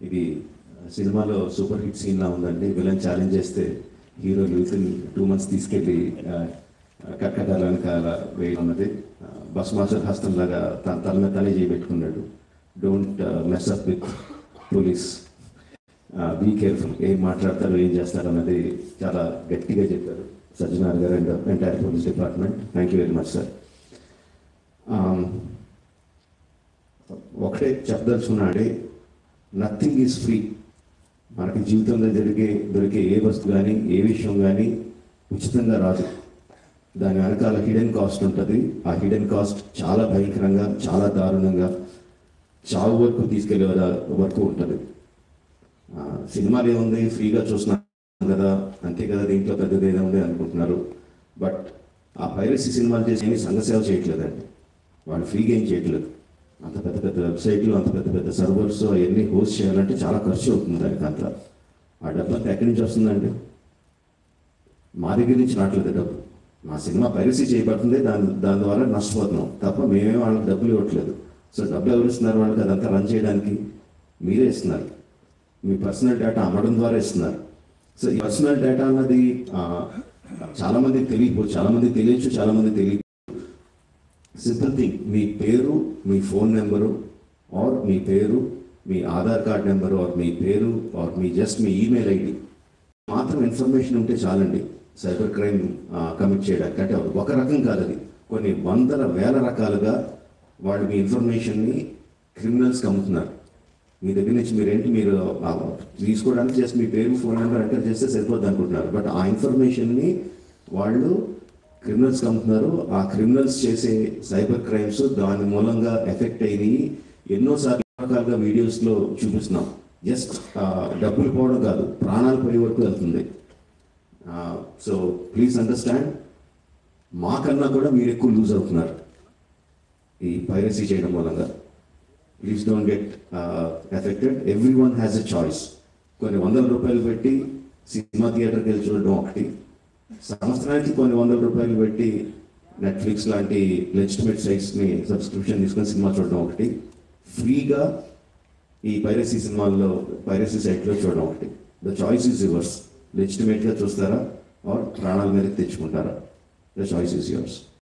ఇది సినిమాలో super hit సీన్లా ఉందండి. విలన్ ఛాలెంజ్ చేస్తే హీరో విత్ ఇన్ 2 months తీసుకెళ్ళి కట్టకాలానికి అలా వేయనున్నది. బస్ మాస్టర్ హస్తంలాగా తన మీద తనే చేయబెట్టుకున్నాడు. Don't mess up with police, be careful, ఏం మాట్లాడతారు ఏం చేస్తారు అన్నది చాలా గట్టిగా చెప్పారు సజ్జనార్ గారు and entire police department. Thank you very much sir. ఒకటే చెప్పదలుచుకున్నాడే, నథింగ్ ఈజ్ ఫ్రీ. మనకి జీవితంలో దొరికే ఏ వస్తువు కానీ ఏ విషయం కానీ ఉచితంగా రాదు. దాని వెనకాల హిడెన్ కాస్ట్ ఉంటుంది. ఆ హిడెన్ కాస్ట్ చాలా భయంకరంగా, చాలా దారుణంగా, చావు వరకు తీసుకెళ్లే వరకు ఉంటుంది. సినిమాలు ఏముంది, ఫ్రీగా చూస్తున్నాం కదా, అంతే కదా, దీంట్లో పెద్దది ఏదో ఉంది అనుకుంటున్నారు. బట్ ఆ పైరసీ సినిమాలు చేసి ఏమీ సంఘసేవ చేయట్లేదండి. వాళ్ళు ఫ్రీగా ఏం చేయట్లేదు. అంత పెద్ద పెద్ద వెబ్సైట్లు, అంత పెద్ద పెద్ద సర్వర్స్ అవన్నీ హోస్ట్ చేయాలంటే చాలా ఖర్చు అవుతుంది. దానికి అంతా ఆ డబ్బు అంతా ఎక్కడి నుంచి వస్తుందండి? మా దగ్గర నుంచి రావట్లేదు డబ్బు. మా సినిమా పైరసీ చేయబడుతుంది, దాని ద్వారా నష్టపోతున్నాం తప్ప మేమే వాళ్ళకి డబ్బులు ఇవ్వట్లేదు. సో డబ్బులు ఎవరు ఇస్తున్నారు వాళ్ళకి? అదంతా రన్ చేయడానికి మీరే ఇస్తున్నారు. మీ పర్సనల్ డేటా అమ్మడం ద్వారా ఇస్తున్నారు. సో ఈ పర్సనల్ డేటా అన్నది చాలామందికి తెలియకపోవచ్చు, చాలామందికి తెలియచ్చు, చాలామందికి తెలియదు. సింపుల్ థింగ్, మీ పేరు, మీ ఫోన్ నెంబరు, ఆర్ మీ పేరు, మీ ఆధార్ కార్డ్ నెంబరు, ఆర్ మీ పేరు, ఆర్ మీ ఈమెయిల్ ఐడి మాత్రం ఇన్ఫర్మేషన్ ఉంటే చాలండి సైబర్ క్రైమ్ కమిట్ చేయడానికి. అంటే ఒక రకం కాదు, అది కొన్ని వందల వేల రకాలుగా వాళ్ళు మీ ఇన్ఫర్మేషన్ని క్రిమినల్స్కి అమ్ముతున్నారు. మీ దగ్గర నుంచి మీరు తీసుకోవడానికి జస్ట్ మీ పేరు, ఫోన్ నెంబర్ ఎంటర్ చేస్తే సరిపోద్ది అనుకుంటున్నారు. బట్ ఆ ఇన్ఫర్మేషన్ని వాళ్ళు క్రిమినల్స్కి అమ్ముతున్నారు. ఆ క్రిమినల్స్ చేసే సైబర్ క్రైమ్స్ దాని మూలంగా ఎఫెక్ట్ అయినాయి. ఎన్నోసార్లు రకాలుగా వీడియోస్లో చూపిస్తున్నాం. జస్ట్ డబ్బులు పోవడం కాదు, ప్రాణాలు పోయే వరకు వెళ్తుంది. సో ప్లీజ్ అండర్స్టాండ్, మాకన్నా కూడా మీరు ఎక్కువ లూజ్ అవుతున్నారు ఈ పైరసీ చేయడం మూలంగా. Please don't get affected. Every one has a choice. కొన్ని ₹100 పెట్టి సినిమా థియేటర్కి వెళ్ళి చూడడం ఒకటి, సంవత్సరానికి కొన్ని ₹100 పెట్టి నెట్ఫ్లిక్స్ లాంటి లెజిటిమేట్ సైట్స్ని సబ్స్క్రిప్షన్ తీసుకొని సినిమా చూడడం ఒకటి, ఫ్రీగా ఈ పైరసీ సైట్లో చూడడం ఒకటి. The choice is yours. లెజిటిమేట్గా చూస్తారా ఆర్ ప్రాణాల మీదకి తెచ్చుకుంటారా? The choice is yours.